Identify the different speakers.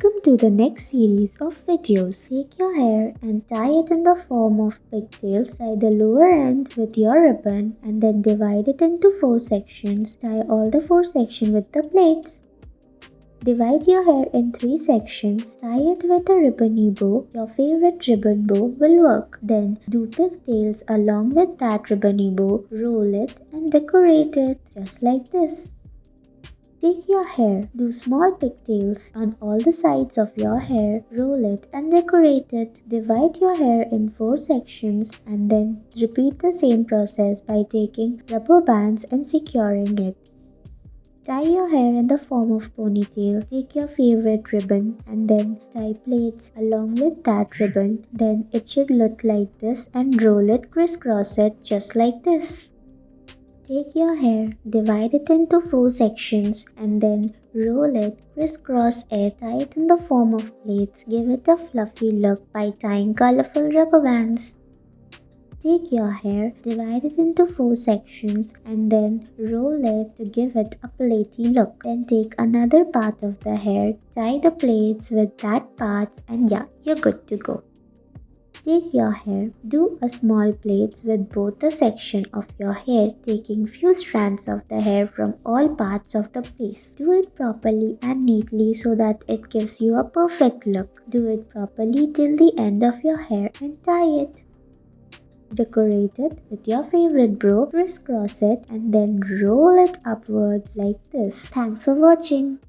Speaker 1: Welcome to the next series of videos. Take your hair and tie it in the form of pigtails. Tie the lower end with your ribbon and then divide it into 4 sections. Tie all the 4 sections with the plaits. Divide your hair in 3 sections. Tie it with a ribbony bow. Your favorite ribbon bow will work. Then do pigtails along with that ribbony bow. Roll it and decorate it just like this. Take your hair, do small pigtails on all the sides of your hair, roll it and decorate it. Divide your hair in 4 sections and then repeat the same process by taking rubber bands and securing it. Tie your hair in the form of ponytail. Take your favorite ribbon and then tie plaits along with that ribbon. Then it should look like this and roll it, crisscross it just like this. Take your hair, divide it into 4 sections and then roll it, crisscross it, tie it in the form of plaits. Give it a fluffy look by tying colorful rubber bands. Take your hair, divide it into 4 sections and then roll it to give it a platy look. Then take another part of the hair, tie the plaits with that part and yeah, you're good to go. Take your hair, do a small plaits with both the section of your hair, taking few strands of the hair from all parts of the piece. Do it properly and neatly so that it gives you a perfect look. Do it properly till the end of your hair and tie it. Decorate it with your favorite bow, crisscross it and then roll it upwards like this. Thanks for watching.